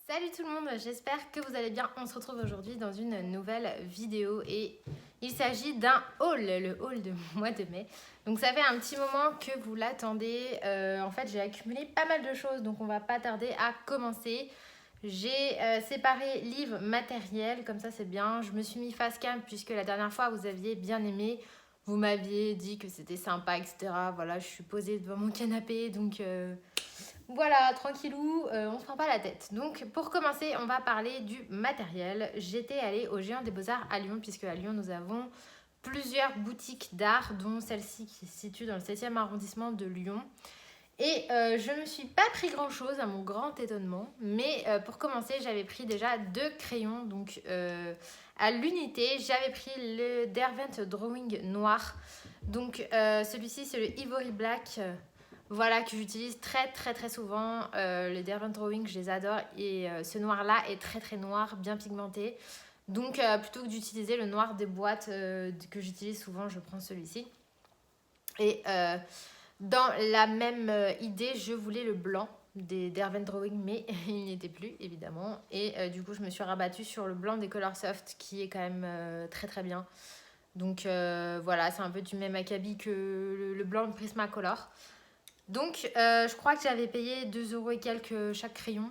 Salut tout le monde, j'espère que vous allez bien. On se retrouve aujourd'hui dans une nouvelle vidéo et il s'agit d'un haul, le haul de mois de mai. Donc ça fait un petit moment que vous l'attendez. En fait, j'ai accumulé pas mal de choses, donc on va pas tarder à commencer. J'ai séparé livres matériels, comme ça c'est bien. Je me suis mis face cam puisque la dernière fois vous aviez bien aimé. Vous m'aviez dit que c'était sympa, etc. Voilà, je suis posée devant mon canapé, donc... Voilà, tranquillou, on se prend pas la tête. Donc pour commencer, on va parler du matériel. J'étais allée au Géant des Beaux-Arts à Lyon, puisque à Lyon nous avons plusieurs boutiques d'art, dont celle-ci qui se situe dans le 7e arrondissement de Lyon. Et je ne me suis pas pris grand-chose à mon grand étonnement, mais pour commencer, j'avais pris déjà 2 crayons. Donc à l'unité, j'avais pris le Derwent Drawing noir. Donc celui-ci, c'est le Ivory Black. Voilà, que j'utilise très souvent. Les Derwent Drawing, je les adore. Et ce noir-là est très noir, bien pigmenté. Donc plutôt que d'utiliser le noir des boîtes que j'utilise souvent, je prends celui-ci. Et dans la même idée, je voulais le blanc des Derwent Drawing, mais il n'y était plus, évidemment. Et du coup, je me suis rabattue sur le blanc des Coloursoft, qui est quand même très bien. Donc voilà, c'est un peu du même acabit que le blanc de Prismacolor. Donc, je crois que j'avais payé 2 € et quelques chaque crayon.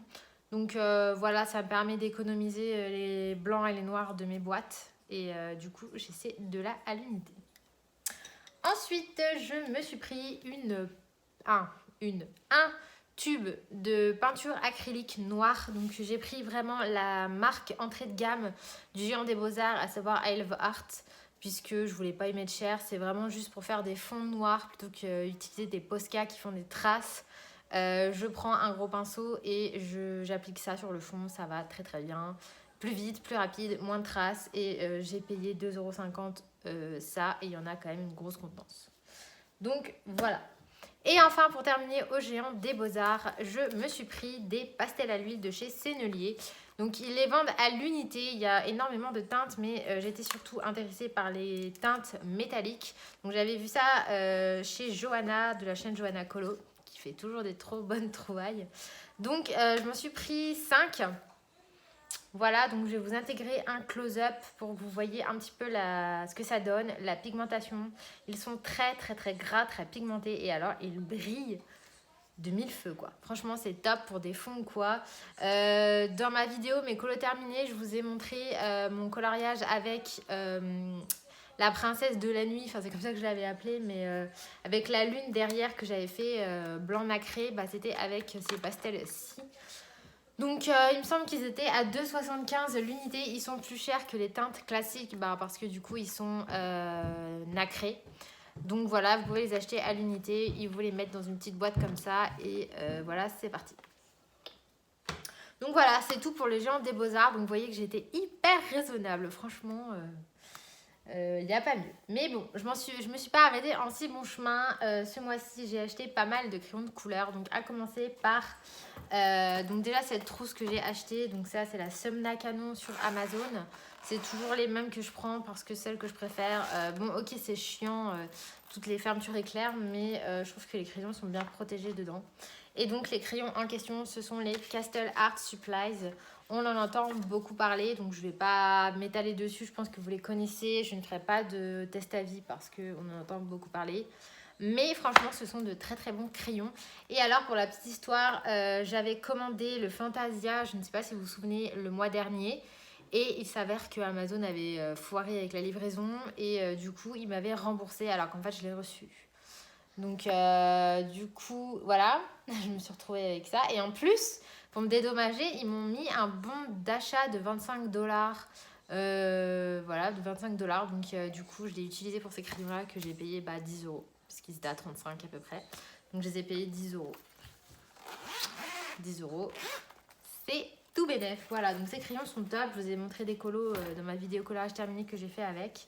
Donc, voilà, ça me permet d'économiser les blancs et les noirs de mes boîtes. Et du coup, j'essaie de la à l'unité. Ensuite, je me suis pris un tube de peinture acrylique noire. Donc, j'ai pris vraiment la marque entrée de gamme du Géant des Beaux-Arts, à savoir I Love Art, puisque je voulais pas y mettre cher. C'est vraiment juste pour faire des fonds noirs plutôt qu'utiliser des Posca qui font des traces. Je prends un gros pinceau et j'applique ça sur le fond. Ça va très bien. Plus vite, plus rapide, moins de traces. Et j'ai payé 2,50 € ça. Et il y en a quand même une grosse contenance. Donc voilà. Et enfin, pour terminer, au Géant des Beaux-Arts, je me suis pris des pastels à l'huile de chez Sennelier. Donc ils les vendent à l'unité, il y a énormément de teintes, mais j'étais surtout intéressée par les teintes métalliques. Donc j'avais vu ça chez Johanna, de la chaîne Johanna Colo, qui fait toujours des trop bonnes trouvailles. Donc je me suis pris 5. Voilà, donc je vais vous intégrer un close-up pour que vous voyez un petit peu ce que ça donne, la pigmentation. Ils sont très gras, très pigmentés, et alors ils brillent de mille feux quoi. Franchement c'est top pour des fonds ou quoi. Dans ma vidéo mes colos terminés, je vous ai montré mon coloriage avec la princesse de la nuit, enfin c'est comme ça que je l'avais appelée, mais avec la lune derrière que j'avais fait blanc nacré, bah, c'était avec ces pastels-ci. Donc il me semble qu'ils étaient à 2,75 l'unité. Ils sont plus chers que les teintes classiques, bah, parce que du coup ils sont nacrés. Donc voilà, vous pouvez les acheter à l'unité. Ils vous les mettent dans une petite boîte comme ça. Et voilà, c'est parti. Donc voilà, c'est tout pour les Géants des Beaux-Arts. Donc vous voyez que j'étais hyper raisonnable. Franchement, il n'y a pas mieux. Mais bon, je me suis pas arrêtée en si bon chemin. Ce mois-ci, j'ai acheté pas mal de crayons de couleur. Donc à commencer par... donc déjà cette trousse que j'ai achetée. Donc ça, c'est la Somna Canon sur Amazon. C'est toujours les mêmes que je prends parce que celles que je préfère... bon, ok, c'est chiant, toutes les fermetures éclairent, mais je trouve que les crayons sont bien protégés dedans. Et donc les crayons en question, ce sont les Castle Art Supplies. On en entend beaucoup parler, donc je ne vais pas m'étaler dessus. Je pense que vous les connaissez. Je ne ferai pas de test à vie parce qu'on en entend beaucoup parler. Mais franchement, ce sont de très bons crayons. Et alors, pour la petite histoire, j'avais commandé le Fantasia, je ne sais pas si vous vous souvenez, le mois dernier. Et il s'avère que Amazon avait foiré avec la livraison. Et du coup, il m'avait remboursé alors qu'en fait, je l'ai reçu. Donc, du coup, voilà, je me suis retrouvée avec ça. Et en plus, pour me dédommager, ils m'ont mis un bon d'achat de 25 $. Voilà, de 25 $. Donc, du coup, je l'ai utilisé pour ces crayons-là que j'ai payé 10 €. Parce qu'ils étaient à 35 à peu près. Donc, je les ai payés 10 €. 10 €. C'est tout bénef. Voilà, donc ces crayons sont top. Je vous ai montré des colos dans ma vidéo coloriage terminé que j'ai fait avec.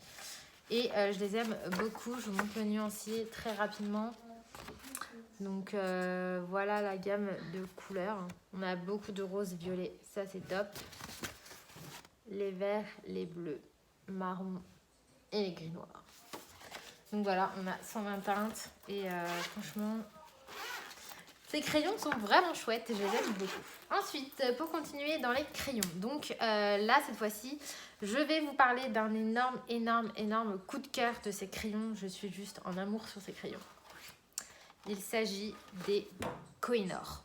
Et je les aime beaucoup. Je vous montre le nuancier très rapidement. Donc voilà la gamme de couleurs. On a beaucoup de rose, violet, ça c'est top. Les verts, les bleus, marron et les gris noirs. Donc voilà, on a 120 teintes et franchement, Ces crayons sont vraiment chouettes, je les aime beaucoup. Ensuite, pour continuer dans les crayons, donc là cette fois-ci, je vais vous parler d'un énorme coup de cœur de ces crayons. Je suis juste en amour sur ces crayons. Il s'agit des Kohinoor.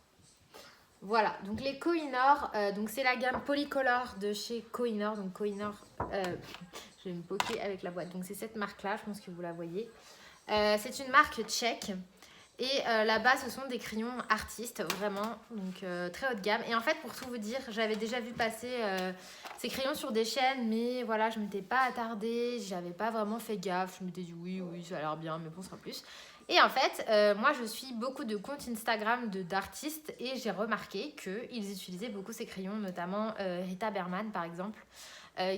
Voilà, donc les Kohinoor, donc c'est la gamme Polycolor de chez Kohinoor. Donc Kohinoor, je vais me poquer avec la boîte. Donc c'est cette marque-là, je pense que vous la voyez. C'est une marque tchèque. Et là-bas, ce sont des crayons artistes, vraiment, donc très haut de gamme. Et en fait, pour tout vous dire, j'avais déjà vu passer ces crayons sur des chaînes, mais voilà, je ne m'étais pas attardée, j'avais pas vraiment fait gaffe. Je m'étais dit oui, ça a l'air bien, mais bon, ça sera plus. Et en fait, moi, je suis beaucoup de comptes Instagram d'artistes et j'ai remarqué qu'ils utilisaient beaucoup ces crayons, notamment Rita Berman, par exemple,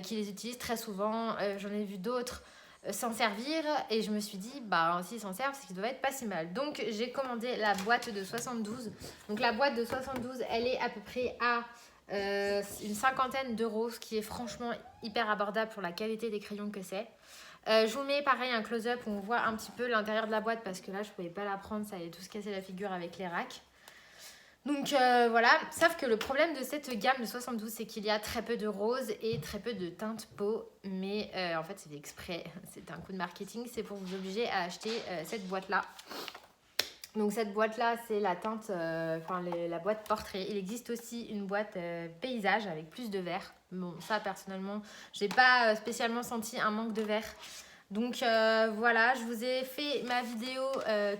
qui les utilise très souvent. J'en ai vu d'autres s'en servir et je me suis dit bah s'ils s'en servent c'est qu'ils doivent être pas si mal, donc j'ai commandé la boîte de 72. Donc la boîte de 72 elle est à peu près à une cinquantaine d'euros, ce qui est franchement hyper abordable pour la qualité des crayons que c'est. Je vous mets pareil un close-up où on voit un petit peu l'intérieur de la boîte parce que là je pouvais pas la prendre, ça allait tout se casser la figure avec les racks. Donc voilà, sauf que le problème de cette gamme de 72, c'est qu'il y a très peu de rose et très peu de teinte peau. Mais en fait, c'est exprès, c'est un coup de marketing, c'est pour vous obliger à acheter cette boîte-là. Donc cette boîte-là, c'est la teinte, la boîte portrait. Il existe aussi une boîte paysage avec plus de vert. Bon, ça personnellement, j'ai pas spécialement senti un manque de vert. Donc voilà, je vous ai fait ma vidéo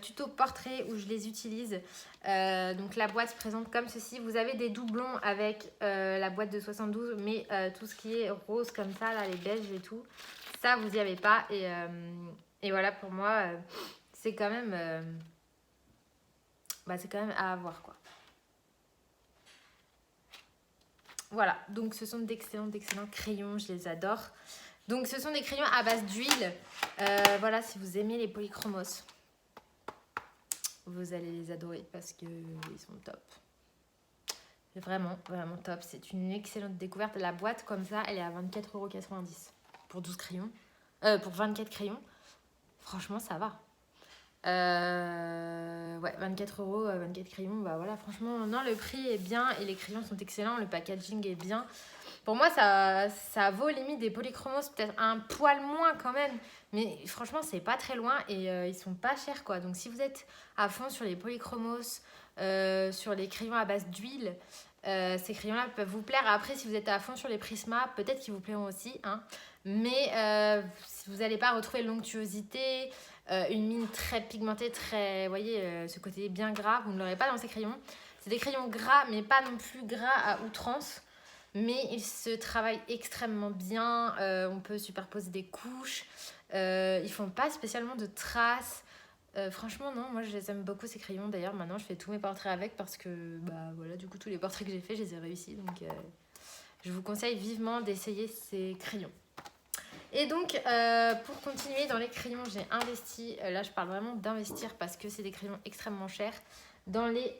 tuto portrait où je les utilise. Donc la boîte se présente comme ceci. Vous avez des doublons avec la boîte de 72, mais tout ce qui est rose comme ça, là, les beiges et tout, ça vous n'y avez pas. Et voilà, pour moi, c'est quand même c'est quand même à avoir, quoi. Voilà, donc ce sont d'excellents crayons, je les adore. Donc ce sont des crayons à base d'huile. Voilà, si vous aimez les polychromos, vous allez les adorer parce qu'ils sont top. Vraiment top. C'est une excellente découverte. La boîte comme ça, elle est à 24,90 € pour 12 crayons. Pour 24 crayons. Franchement, ça va. Ouais, 24 €, 24 crayons. Bah voilà, franchement, non, le prix est bien et les crayons sont excellents. Le packaging est bien. Pour moi, ça vaut limite des polychromos, peut-être un poil moins quand même. Mais franchement, c'est pas très loin et ils sont pas chers, quoi. Donc si vous êtes à fond sur les polychromos, sur les crayons à base d'huile, ces crayons-là peuvent vous plaire. Après, si vous êtes à fond sur les Prisma, peut-être qu'ils vous plairont aussi, hein. Mais vous n'allez pas retrouver l'onctuosité, une mine très pigmentée, très, vous voyez, ce côté bien gras, vous ne l'aurez pas dans ces crayons. C'est des crayons gras, mais pas non plus gras à outrance. Mais ils se travaillent extrêmement bien, on peut superposer des couches, ils font pas spécialement de traces. Franchement non, moi je les aime beaucoup ces crayons. D'ailleurs maintenant je fais tous mes portraits avec parce que voilà, du coup tous les portraits que j'ai fait je les ai réussis. Donc je vous conseille vivement d'essayer ces crayons. Et donc pour continuer dans les crayons, j'ai investi, là je parle vraiment d'investir parce que c'est des crayons extrêmement chers, dans les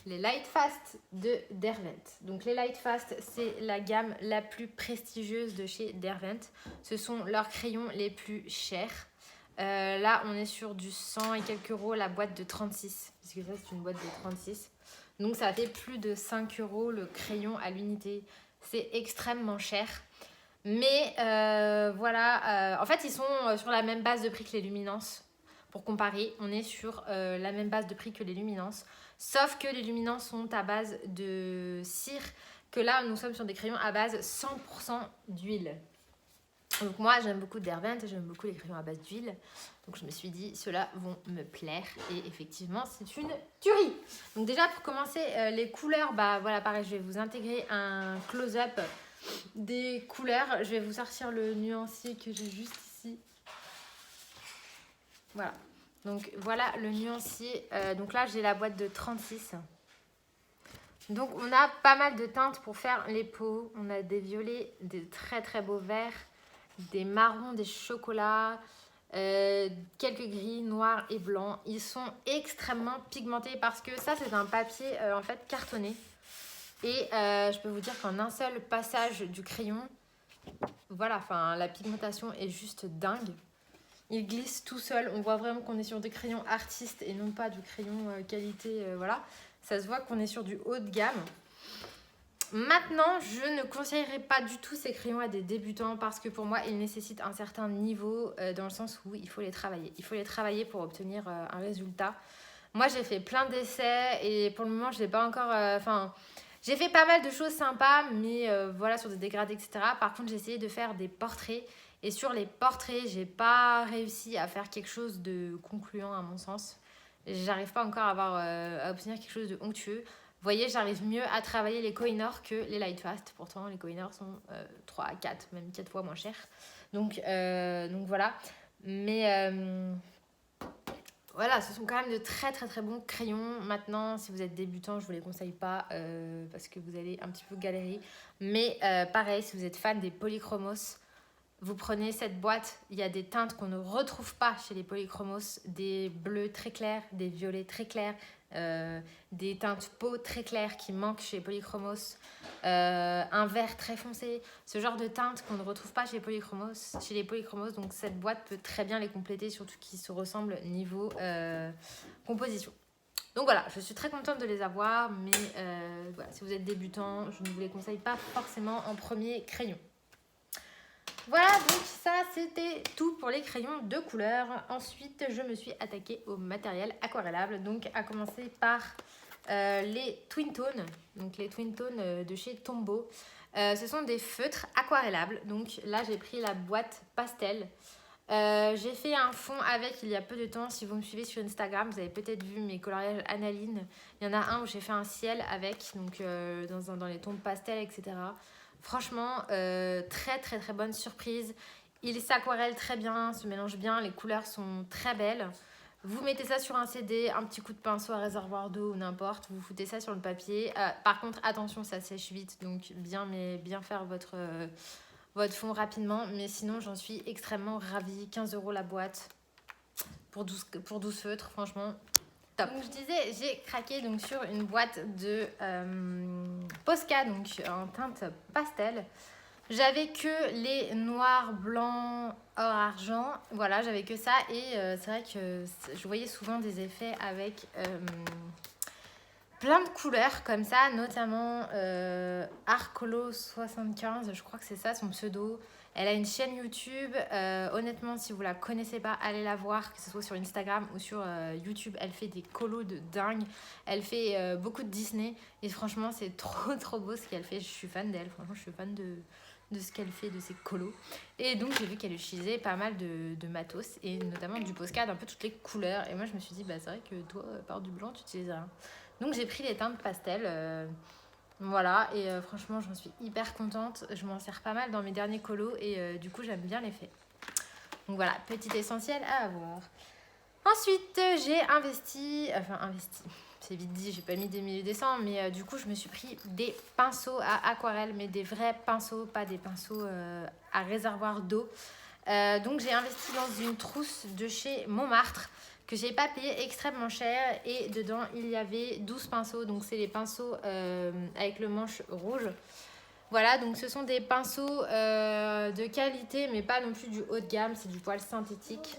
Lightfast de Derwent. Donc les Lightfast, c'est la gamme la plus prestigieuse de chez Derwent. Ce sont leurs crayons les plus chers. Là, on est sur du 100 et quelques euros la boîte de 36. Parce que ça, c'est une boîte de 36. Donc ça fait plus de 5 € le crayon à l'unité. C'est extrêmement cher. Mais voilà, en fait, ils sont sur la même base de prix que les Luminance. Pour comparer, on est sur la même base de prix que les Luminance. Sauf que les Luminance sont à base de cire, que là, nous sommes sur des crayons à base 100% d'huile. Donc moi, j'aime beaucoup Derwent, j'aime beaucoup les crayons à base d'huile. Donc je me suis dit, ceux-là vont me plaire. Et effectivement, c'est une tuerie. Donc déjà, pour commencer, les couleurs, voilà, pareil, je vais vous intégrer un close-up des couleurs. Je vais vous sortir le nuancier que j'ai juste ici. Voilà. Donc voilà le nuancier. Donc là, j'ai la boîte de 36. Donc on a pas mal de teintes pour faire les peaux. On a des violets, des très très beaux verts, des marrons, des chocolats, quelques gris, noirs et blancs. Ils sont extrêmement pigmentés parce que ça c'est un papier en fait cartonné. Et je peux vous dire qu'en un seul passage du crayon, voilà, enfin la pigmentation est juste dingue. il glisse tout seul. On voit vraiment qu'on est sur des crayons artistes et non pas du crayon qualité, voilà. Ça se voit qu'on est sur du haut de gamme. Maintenant, je ne conseillerais pas du tout ces crayons à des débutants parce que pour moi, ils nécessitent un certain niveau dans le sens où il faut les travailler. Il faut les travailler pour obtenir un résultat. Moi, j'ai fait plein d'essais et pour le moment, je n'ai pas encore... j'ai fait pas mal de choses sympas, mais voilà, sur des dégradés, etc. Par contre, j'ai essayé de faire des portraits. Et sur les portraits, j'ai pas réussi à faire quelque chose de concluant à mon sens. J'arrive pas encore à obtenir quelque chose de onctueux. Vous voyez, j'arrive mieux à travailler les Kohinoor que les Lightfast. Pourtant, les Kohinoor sont 3 à 4, même 4 fois moins chers. Donc voilà. Mais voilà, ce sont quand même de très très très bons crayons. Maintenant, si vous êtes débutant, je ne vous les conseille pas parce que vous allez un petit peu galérer. Mais pareil, si vous êtes fan des polychromos, vous prenez cette boîte, il y a des teintes qu'on ne retrouve pas chez les polychromos, des bleus très clairs, des violets très clairs, des teintes peau très claires qui manquent chez Polychromos, un vert très foncé, ce genre de teintes qu'on ne retrouve pas chez les Polychromos. Donc cette boîte peut très bien les compléter, surtout qu'ils se ressemblent niveau composition. Donc voilà, je suis très contente de les avoir, mais voilà, si vous êtes débutant, je ne vous les conseille pas forcément en premier crayon. Voilà, donc ça c'était tout pour les crayons de couleur. Ensuite, je me suis attaquée au matériel aquarellable. Donc à commencer par les Twin Tones. Donc les Twin Tones de chez Tombow. Ce sont des feutres aquarellables. Donc là, j'ai pris la boîte pastel. J'ai fait un fond avec il y a peu de temps. Si vous me suivez sur Instagram, vous avez peut-être vu mes coloriages Analine. Il y en a un où j'ai fait un ciel avec, donc dans les tons pastel, etc. Franchement, très très très bonne surprise. Il s'aquarelle très bien, se mélange bien, les couleurs sont très belles. Vous mettez ça sur un CD, un petit coup de pinceau à réservoir d'eau ou n'importe, vous foutez ça sur le papier. Par contre, attention, ça sèche vite, donc bien faire votre fond rapidement. Mais sinon, j'en suis extrêmement ravie. 15 € la boîte pour 12 feutres, franchement. Top. Donc je disais, j'ai craqué donc sur une boîte de Posca, donc en teinte pastel. J'avais que les noirs, blancs, or, argent. Voilà, j'avais que ça. Et c'est vrai que je voyais souvent des effets avec plein de couleurs comme ça, notamment Arcolo75, je crois que c'est ça son pseudo. Elle a une chaîne YouTube. Honnêtement, si vous la connaissez pas, allez la voir, que ce soit sur Instagram ou sur YouTube. Elle fait des colos de dingue. Elle fait beaucoup de Disney. Et franchement, c'est trop trop beau ce qu'elle fait. Je suis fan d'elle. Franchement, je suis fan de ce qu'elle fait, de ses colos. Et donc, j'ai vu qu'elle utilisait pas mal de matos. Et notamment du Posca, un peu toutes les couleurs. Et moi, je me suis dit, bah, c'est vrai que toi, à part du blanc, tu utilises rien. Donc, j'ai pris les teintes pastel. Voilà, et franchement, j'en suis hyper contente. Je m'en sers pas mal dans mes derniers colos et du coup, j'aime bien l'effet. Donc voilà, petit essentiel à avoir. Ensuite, j'ai investi, c'est vite dit, j'ai pas mis des milliers des cents, mais du coup, je me suis pris des pinceaux à aquarelle, mais des vrais pinceaux, pas des pinceaux à réservoir d'eau. Donc, j'ai investi dans une trousse de chez Montmartre que j'ai pas payé extrêmement cher et dedans il y avait 12 pinceaux, donc c'est les pinceaux avec le manche rouge. Voilà, donc ce sont des pinceaux de qualité mais pas non plus du haut de gamme, c'est du poil synthétique.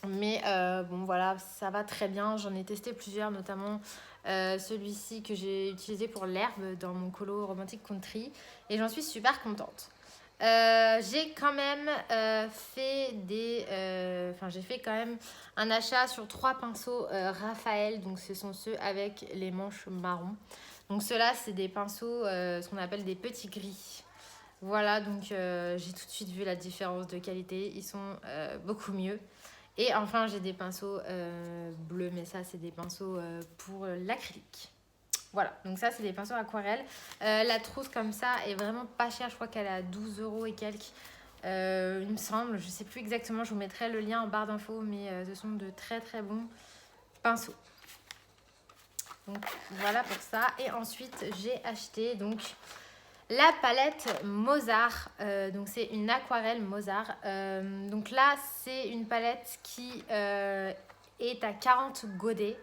Mais bon voilà, ça va très bien, j'en ai testé plusieurs, notamment celui-ci que j'ai utilisé pour l'herbe dans mon colo Romantic Country et j'en suis super contente. J'ai quand même j'ai fait quand même un achat sur 3 pinceaux Raphaël, donc ce sont ceux avec les manches marron. Donc ceux-là, c'est des pinceaux, ce qu'on appelle des petits gris. Voilà, donc j'ai tout de suite vu la différence de qualité, ils sont beaucoup mieux. Et enfin, j'ai des pinceaux bleus, mais ça, c'est des pinceaux pour l'acrylique. Voilà, donc ça c'est des pinceaux aquarelles. La trousse comme ça est vraiment pas chère, je crois qu'elle est à 12 € et quelques. Il me semble, je sais plus exactement, je vous mettrai le lien en barre d'infos, mais ce sont de très très bons pinceaux. Donc voilà pour ça. Et ensuite j'ai acheté donc la palette Mozart. Donc c'est une aquarelle Mozart. Donc là c'est une palette qui est à 40 godets.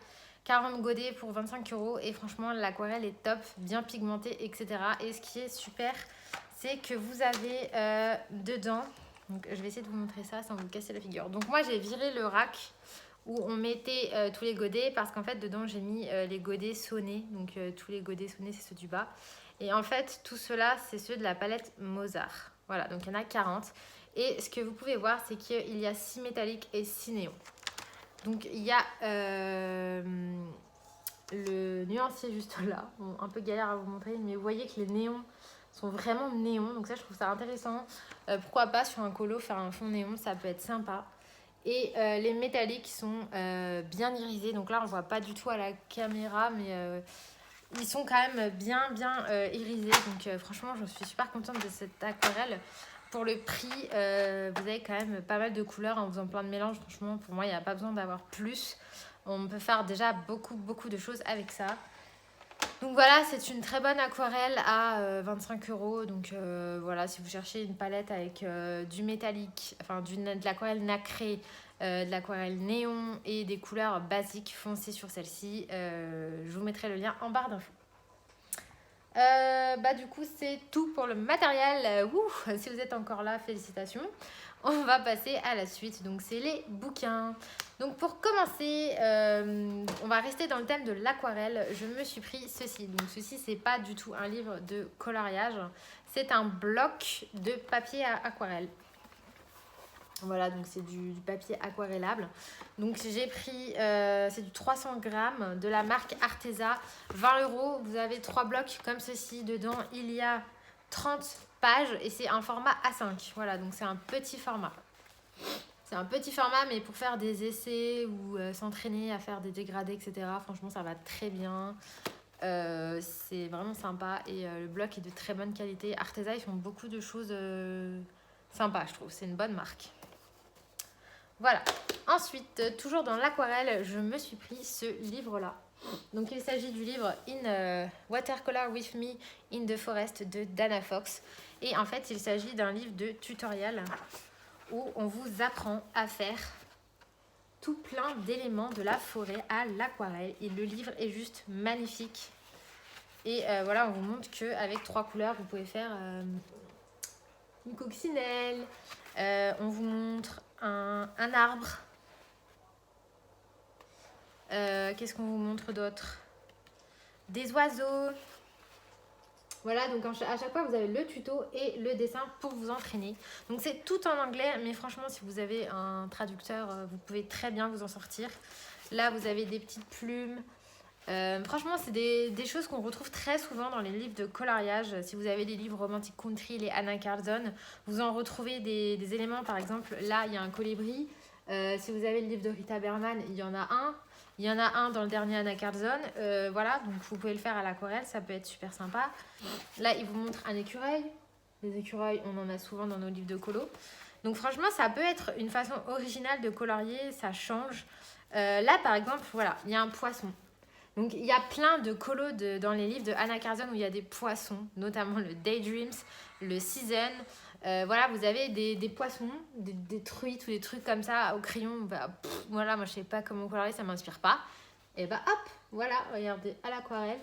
40 godets pour 25 € et franchement l'aquarelle est top, bien pigmentée, etc. Et ce qui est super, c'est que vous avez dedans Donc je vais essayer de vous montrer ça sans vous casser la figure. Donc moi j'ai viré le rack où on mettait tous les godets parce qu'en fait dedans j'ai mis les godets sonnés. Donc tous les godets sonnés c'est ceux du bas. Et en fait tout cela c'est ceux de la palette Mozart. Voilà, donc il y en a 40. Et ce que vous pouvez voir c'est qu'il y a 6 métalliques et 6 néons. Donc il y a le nuancier juste là. Bon, un peu galère à vous montrer mais vous voyez que les néons sont vraiment néons, donc ça je trouve ça intéressant. Pourquoi pas sur un colo faire un fond néon, ça peut être sympa. Et les métalliques sont bien irisés, donc là on voit pas du tout à la caméra, mais ils sont quand même bien irisés. Donc franchement je suis super contente de cette aquarelle. Pour le prix, vous avez quand même pas mal de couleurs en faisant plein de mélanges. Franchement pour moi il n'y a pas besoin d'avoir plus. On peut faire déjà beaucoup de choses avec ça. Donc voilà, c'est une très bonne aquarelle à 25 €. Donc voilà, si vous cherchez une palette avec du métallique, enfin de l'aquarelle nacrée, de l'aquarelle néon et des couleurs basiques, foncez sur celle-ci. Je vous mettrai le lien en barre d'infos. Du coup, c'est tout pour le matériel. Si vous êtes encore là, félicitations. On va passer à la suite, donc c'est les bouquins. Donc pour commencer, on va rester dans le thème de l'aquarelle. Je me suis pris ceci. Donc ceci, c'est pas du tout un livre de coloriage, c'est un bloc de papier à aquarelle. Voilà, donc c'est du papier aquarellable. Donc j'ai pris, c'est du 300 grammes de la marque Arteza, 20 €. Vous avez 3 blocs comme ceci. Dedans, il y a 30 pages et c'est un format A5. Voilà, donc c'est un petit format. C'est un petit format, mais pour faire des essais ou s'entraîner à faire des dégradés, etc. Franchement, ça va très bien. C'est vraiment sympa et le bloc est de très bonne qualité. Arteza, ils font beaucoup de choses sympas, je trouve. C'est une bonne marque. Voilà. Ensuite, toujours dans l'aquarelle, je me suis pris ce livre-là. Donc, il s'agit du livre Watercolor with Me in the Forest de Dana Fox. Et en fait, il s'agit d'un livre de tutoriel où on vous apprend à faire tout plein d'éléments de la forêt à l'aquarelle. Et le livre est juste magnifique. Et voilà, on vous montre qu'avec 3 couleurs, vous pouvez faire une coccinelle. On vous montre un arbre. Qu'est-ce qu'on vous montre d'autre? Des oiseaux. Voilà, donc à chaque fois, vous avez le tuto et le dessin pour vous entraîner. Donc c'est tout en anglais, mais franchement, si vous avez un traducteur, vous pouvez très bien vous en sortir. Là, vous avez des petites plumes. Franchement, c'est des choses qu'on retrouve très souvent dans les livres de coloriage. Si vous avez des livres Romantic Country, les Anna Carlson, vous en retrouvez des éléments. Par exemple, là, il y a un colibri. Si vous avez le livre de Rita Berman, il y en a un. Il y en a un dans le dernier Anna Carlson. Voilà, donc vous pouvez le faire à l'aquarelle, ça peut être super sympa. Là, il vous montre un écureuil. Les écureuils, on en a souvent dans nos livres de colo. Donc franchement, ça peut être une façon originale de colorier, ça change. Là, par exemple, voilà, il y a un poisson. Donc il y a plein de colos dans les livres de Anna Carlson où il y a des poissons, notamment le Daydreams, le Season. Voilà, vous avez des poissons, des truites ou des trucs comme ça au crayon. Voilà, moi je sais pas comment colorier, ça m'inspire pas. Et hop, voilà, regardez, à l'aquarelle.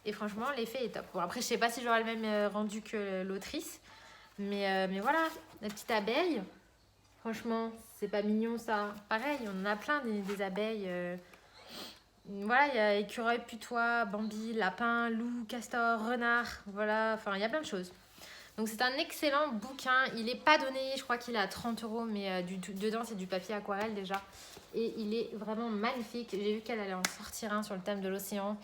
Et franchement, l'effet est top. Bon, après, je sais pas si j'aurai le même rendu que l'autrice. Mais voilà, la petite abeille. Franchement, c'est pas mignon ça. Pareil, on en a plein des abeilles. Voilà, il y a écureuil, putois, Bambi, lapin, loup, castor, renard. Voilà, enfin, il y a plein de choses. Donc c'est un excellent bouquin. Il n'est pas donné, je crois qu'il est à 30 €, mais dedans c'est du papier aquarelle déjà. Et il est vraiment magnifique. J'ai vu qu'elle allait en sortir un sur le thème de l'océan.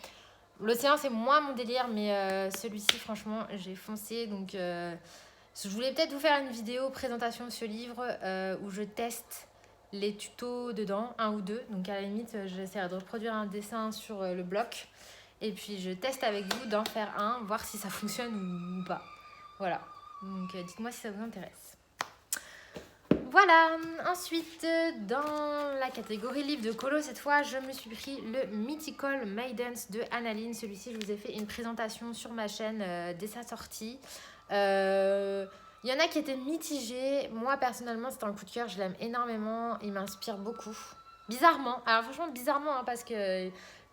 L'océan c'est moins mon délire, mais celui-ci franchement j'ai foncé. Donc je voulais peut-être vous faire une vidéo présentation de ce livre où je teste les tutos dedans, un ou deux. Donc à la limite j'essaierai de reproduire un dessin sur le bloc. Et puis je teste avec vous d'en faire un, voir si ça fonctionne ou pas. Voilà, donc dites-moi si ça vous intéresse. Voilà, ensuite dans la catégorie livre de colo, cette fois je me suis pris le Mythical Maidens de Annaline. Celui-ci, je vous ai fait une présentation sur ma chaîne dès sa sortie. Il y en a qui étaient mitigés. Moi personnellement c'est un coup de cœur, je l'aime énormément, il m'inspire beaucoup. Bizarrement, alors franchement bizarrement parce que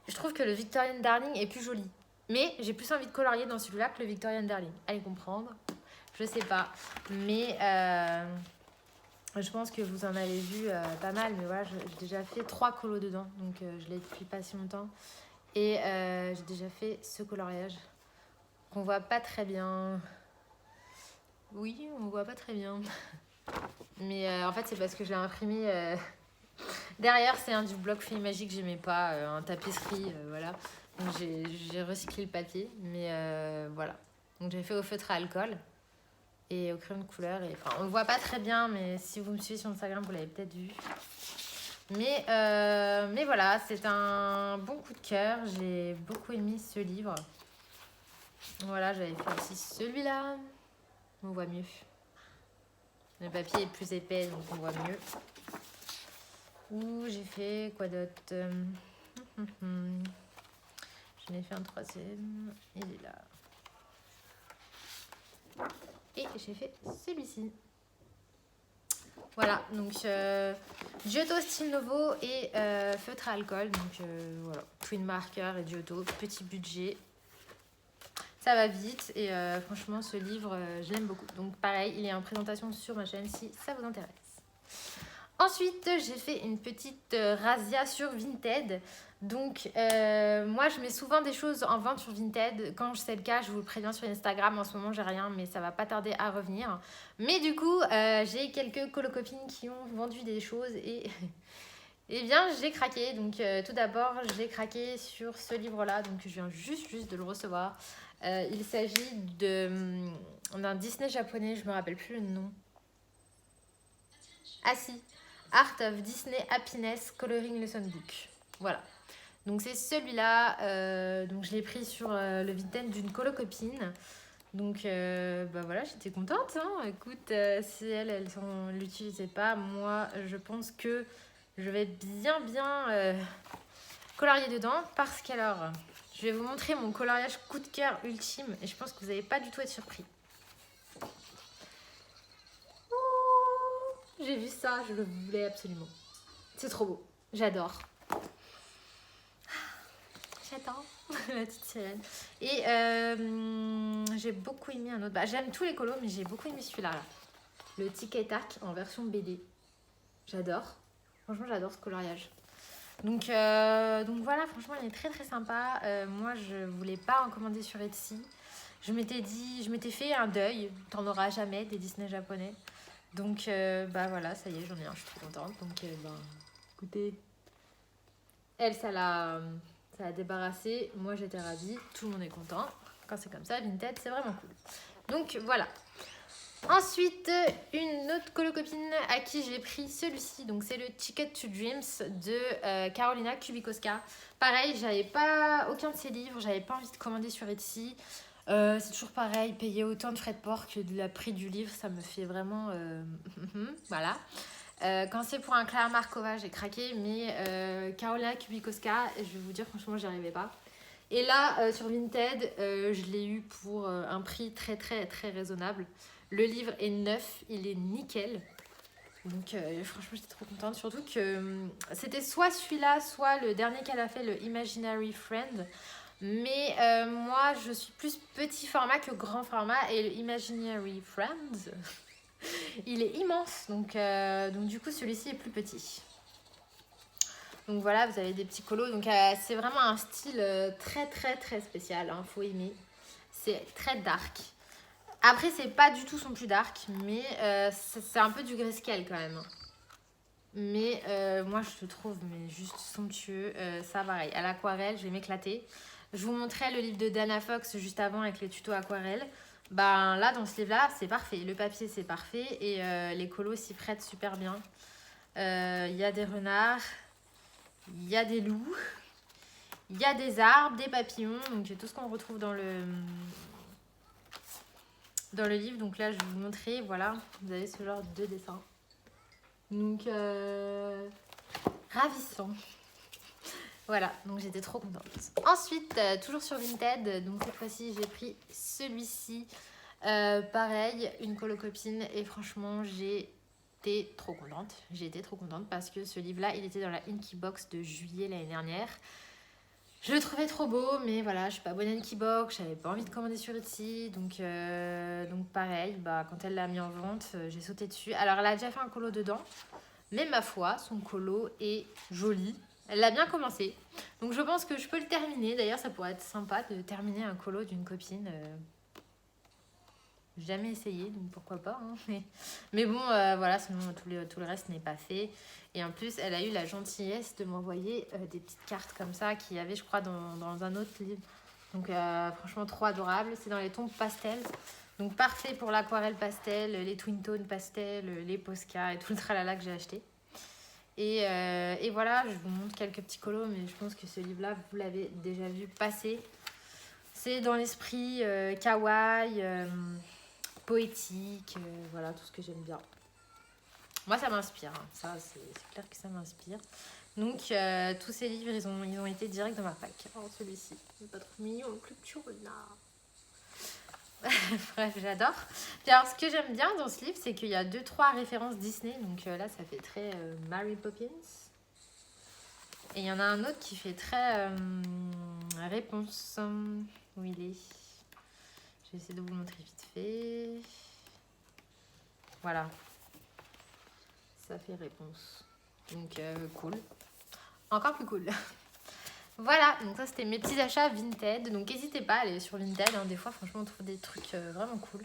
je trouve que le Victorian Darling est plus joli. Mais j'ai plus envie de colorier dans celui-là que le Victorian Darling. Allez comprendre. Je sais pas. Mais Je pense que vous en avez vu pas mal, mais voilà, j'ai déjà fait 3 colos dedans, donc je l'ai depuis pas si longtemps. Et j'ai déjà fait ce coloriage qu'on voit pas très bien. Oui, on voit pas très bien. Mais en fait, c'est parce que je l'ai imprimé. Derrière, c'est un du bloc Feuille Magique, j'aimais pas, un tapisserie, voilà. Donc j'ai recyclé le papier, mais voilà. Donc j'ai fait au feutre à alcool et au crayon de couleur. Et, enfin, on le voit pas très bien, mais si vous me suivez sur Instagram, vous l'avez peut-être vu. Mais voilà, c'est un bon coup de cœur. J'ai beaucoup aimé ce livre. Voilà, j'avais fait aussi celui-là. On voit mieux. Le papier est plus épais, donc on voit mieux. Ouh, j'ai fait quoi d'autre? J'en ai fait un troisième. Il est là. Et j'ai fait celui-ci. Voilà, donc Giotto Style Novo et feutre à alcool. Donc voilà, twin marker et Giotto, petit budget. Ça va vite et franchement ce livre je l'aime beaucoup. Donc pareil, il est en présentation sur ma chaîne si ça vous intéresse. Ensuite j'ai fait une petite razzia sur Vinted. Donc moi je mets souvent des choses en vente sur Vinted. Quand c'est le cas je vous le préviens sur Instagram. En ce moment j'ai rien mais ça va pas tarder à revenir. Mais du coup j'ai quelques colocopines qui ont vendu des choses et... Eh bien, j'ai craqué. Donc, tout d'abord, j'ai craqué sur ce livre-là. Donc, je viens juste de le recevoir. Il s'agit d'un Disney japonais. Je me rappelle plus le nom. Ah si, Art of Disney Happiness Coloring Lesson Book. Voilà. Donc, c'est celui-là. Donc, je l'ai pris sur le Vinted d'une colocopine. Donc, bah voilà, j'étais contente. Hein. Écoute, si elle ne l'utilisait pas, moi, je pense que je vais bien colorier dedans parce qu'alors, je vais vous montrer mon coloriage coup de cœur ultime et je pense que vous n'allez pas du tout être surpris. Oh, j'ai vu ça, je le voulais absolument. C'est trop beau, j'adore. J'adore la petite sirène. Et j'ai beaucoup aimé un autre. Bah, j'aime tous les colos, mais j'ai beaucoup aimé celui-là. Là. Le Tic et Tac en version BD. J'adore. Franchement, j'adore ce coloriage. Donc voilà, franchement, il est très sympa. Moi, je voulais pas en commander sur Etsy. Je m'étais fait un deuil. T'en auras jamais des Disney japonais. Donc bah voilà, ça y est, j'en ai un. Je suis trop contente. Donc écoutez, elle, ça l'a débarrassé. Moi, j'étais ravie. Tout le monde est content. Quand c'est comme ça, Vinted, c'est vraiment cool. Donc voilà. Ensuite, une autre colocopine à qui j'ai pris celui-ci, donc c'est le Ticket to Dreams de Carolina Kubikowska. Pareil, j'avais pas aucun de ses livres, j'avais pas envie de commander sur Etsy. C'est toujours pareil, payer autant de frais de port que de la prix du livre, ça me fait vraiment... voilà. Quand c'est pour un Claire Markova, j'ai craqué, mais Carolina Kubikowska, je vais vous dire franchement, j'y arrivais pas. Et là, sur Vinted, je l'ai eu pour un prix très raisonnable. Le livre est neuf, il est nickel. Donc franchement, j'étais trop contente. Surtout que c'était soit celui-là, soit le dernier qu'elle a fait, le Imaginary Friend. Mais moi, je suis plus petit format que grand format. Et le Imaginary Friend, il est immense. Donc du coup, celui-ci est plus petit. Donc voilà, vous avez des petits colos. Donc c'est vraiment un style très spécial. Hein, faut aimer. C'est très dark. Après, c'est pas du tout son plus dark, mais c'est un peu du grayscale quand même. Mais moi, je le trouve mais juste somptueux. Ça, pareil, à l'aquarelle, je vais m'éclater. Je vous montrais le livre de Dana Fox juste avant avec les tutos aquarelle. Ben là, dans ce livre-là, c'est parfait. Le papier, c'est parfait. Et les colos s'y prêtent super bien. Il y a des renards, il y a des loups, il y a des arbres, des papillons. Donc, c'est tout ce qu'on retrouve dans le livre. Donc là, je vais vous montrer. Voilà, vous avez ce genre de dessin. Donc, ravissant. Voilà, donc j'étais trop contente. Ensuite, toujours sur Vinted, donc cette fois-ci, j'ai pris celui-ci. Pareil, une colocopine. Et franchement, j'ai été trop contente. J'ai été trop contente parce que ce livre-là, il était dans la Inky Box de juillet l'année dernière. Je le trouvais trop beau, mais voilà, je suis pas abonnée à Kibox, j'avais pas envie de commander sur Etsy, donc pareil, bah, quand elle l'a mis en vente, j'ai sauté dessus. Alors elle a déjà fait un colo dedans, mais ma foi, son colo est joli. Elle l'a bien commencé, donc je pense que je peux le terminer. D'ailleurs, ça pourrait être sympa de terminer un colo d'une copine. J'ai jamais essayé, donc pourquoi pas. Hein, mais bon, voilà, sinon tout le reste n'est pas fait. Et en plus, elle a eu la gentillesse de m'envoyer des petites cartes comme ça qu'il y avait, je crois, dans un autre livre. Donc franchement, trop adorable. C'est dans les tons pastel. Donc parfait pour l'aquarelle pastel, les twin tones pastel, les Posca et tout le tralala que j'ai acheté. Et voilà, je vous montre quelques petits colos, mais je pense que ce livre-là, vous l'avez déjà vu passer. C'est dans l'esprit kawaii, poétique, voilà, tout ce que j'aime bien. Moi, ça m'inspire, hein. Ça, c'est clair que ça m'inspire. Donc, tous ces livres, ils ont été direct dans ma pack. Oh, celui-ci, il n'est pas trop mignon, plus que tu Bref, j'adore. Puis alors, ce que j'aime bien dans ce livre, c'est qu'il y a 2-3 références Disney. Donc là, ça fait très Mary Poppins. Et il y en a un autre qui fait très réponse. Où il est? Je vais essayer de vous le montrer vite fait. Voilà. Ça fait réponse. Donc, cool. Encore plus cool. Voilà, donc ça c'était mes petits achats Vinted. Donc n'hésitez pas à aller sur Vinted, hein. Des fois franchement on trouve des trucs vraiment cool.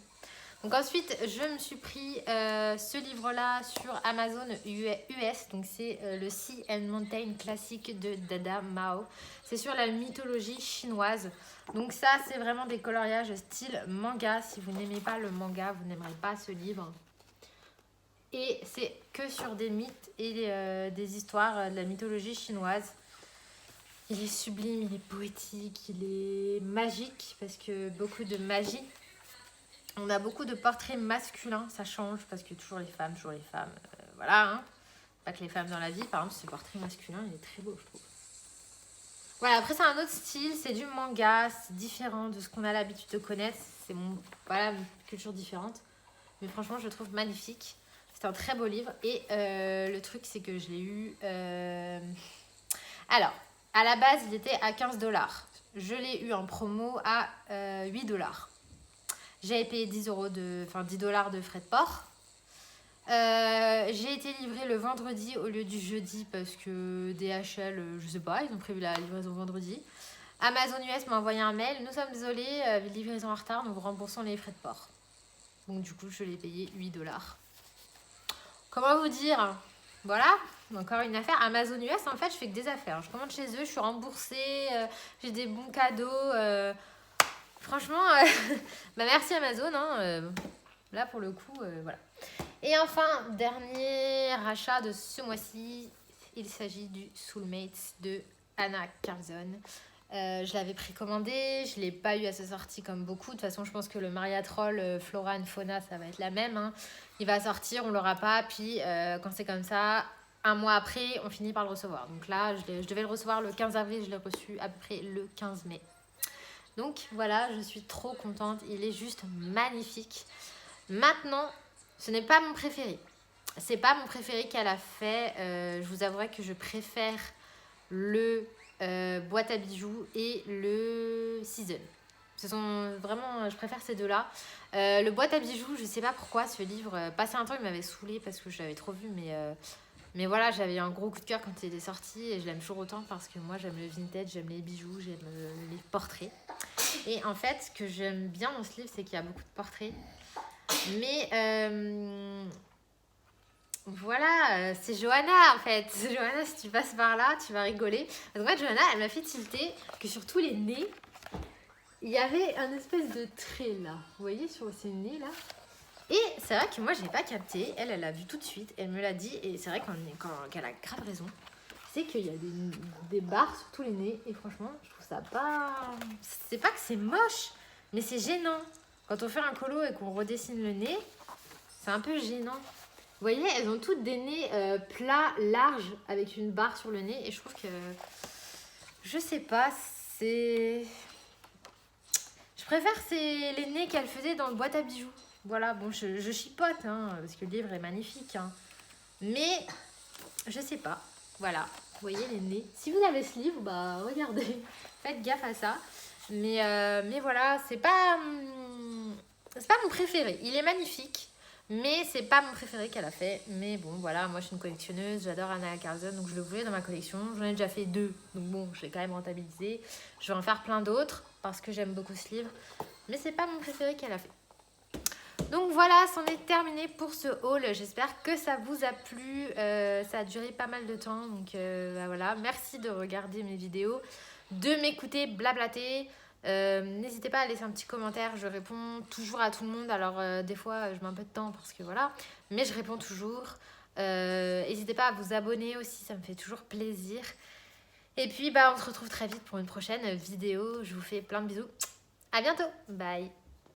Donc ensuite je me suis pris ce livre là sur Amazon US. Donc c'est le Sea and Mountain classique de Dada Mao. C'est sur la mythologie chinoise. Donc ça c'est vraiment des coloriages style manga. Si vous n'aimez pas le manga, vous n'aimerez pas ce livre. Et c'est que sur des mythes et des histoires de la mythologie chinoise. Il est sublime, il est poétique, il est magique parce que beaucoup de magie. On a beaucoup de portraits masculins, ça change parce que toujours les femmes, voilà. Hein. Pas que les femmes dans la vie, par exemple, ce portrait masculin, il est très beau, je trouve. Voilà, après c'est un autre style, c'est du manga, c'est différent de ce qu'on a l'habitude de connaître. C'est voilà, une culture différente. Mais franchement, je le trouve magnifique. C'est un très beau livre. Et le truc, c'est que je l'ai eu... Alors... À la base, il était à 15 $. Je l'ai eu en promo à 8 $. J'avais payé 10 $, de frais de port. J'ai été livrée le vendredi au lieu du jeudi parce que DHL, je sais pas, ils ont prévu la livraison vendredi. Amazon US m'a envoyé un mail. Nous sommes désolés, livraison en retard, nous vous remboursons les frais de port. Donc du coup, je l'ai payé 8 $. Comment vous dire ? Voilà, encore une affaire. Amazon US, en fait, je fais que des affaires. Je commande chez eux, je suis remboursée, j'ai des bons cadeaux. Franchement, bah merci Amazon. Hein, là, pour le coup, voilà. Et enfin, dernier achat de ce mois-ci, il s'agit du Soulmates de Anna Carlson. Je l'avais précommandé, je ne l'ai pas eu à sa sortie comme beaucoup. De toute façon, je pense que le Mariatrol Flora and Fauna, ça va être la même. Hein. Il va sortir, on ne l'aura pas. Puis, quand c'est comme ça, un mois après, on finit par le recevoir. Donc là, je devais le recevoir le 15 avril, je l'ai reçu après le 15 mai. Donc voilà, je suis trop contente. Il est juste magnifique. Maintenant, ce n'est pas mon préféré. C'est pas mon préféré qu'elle a fait. Je vous avouerai que je préfère le boîte à bijoux et le season. Ce sont vraiment, je préfère ces deux-là. Le boîte à bijoux, je sais pas pourquoi ce livre, passé un temps, il m'avait saoulé parce que je l'avais trop vu, mais voilà, j'avais un gros coup de cœur quand il était sorti et je l'aime toujours autant parce que moi j'aime le vintage, j'aime les bijoux, j'aime les portraits. Et en fait, ce que j'aime bien dans ce livre, c'est qu'il y a beaucoup de portraits. Mais voilà, c'est Johanna en fait. Johanna, si tu passes par là, tu vas rigoler. Parce qu'en fait, Johanna, elle m'a fait tilter que sur tous les nez, il y avait un espèce de trait là. Vous voyez sur ces nez là. Et c'est vrai que moi, je n'ai pas capté. Elle a vu tout de suite. Elle me l'a dit. Et c'est vrai qu'elle a grave raison. C'est qu'il y a des barres sur tous les nez. Et franchement, je trouve ça pas... C'est pas que c'est moche, mais c'est gênant. Quand on fait un colo et qu'on redessine le nez, c'est un peu gênant. Vous voyez, elles ont toutes des nez plats, larges, avec une barre sur le nez. Et je trouve que... Je sais pas, c'est... Je préfère les nez qu'elle faisait dans le boîte à bijoux. Voilà, bon, je chipote, hein, parce que le livre est magnifique. Hein. Mais, je sais pas. Voilà, vous voyez les nez. Si vous avez ce livre, bah regardez, faites gaffe à ça. Mais voilà, c'est pas mon préféré. Il est magnifique, mais c'est pas mon préféré qu'elle a fait. Mais bon, voilà, moi je suis une collectionneuse, j'adore Anna Carlson, donc je le voulais dans ma collection. J'en ai déjà fait 2, donc bon, je l'ai quand même rentabilisé. Je vais en faire plein d'autres parce que j'aime beaucoup ce livre, mais c'est pas mon préféré qu'elle a fait. Donc voilà, c'en est terminé pour ce haul. J'espère que ça vous a plu. Ça a duré pas mal de temps. Donc bah voilà, merci de regarder mes vidéos, de m'écouter blablater. N'hésitez pas à laisser un petit commentaire. Je réponds toujours à tout le monde. Alors des fois, je mets un peu de temps parce que voilà. Mais je réponds toujours. N'hésitez pas à vous abonner aussi. Ça me fait toujours plaisir. Et puis, bah, on se retrouve très vite pour une prochaine vidéo. Je vous fais plein de bisous. À bientôt. Bye.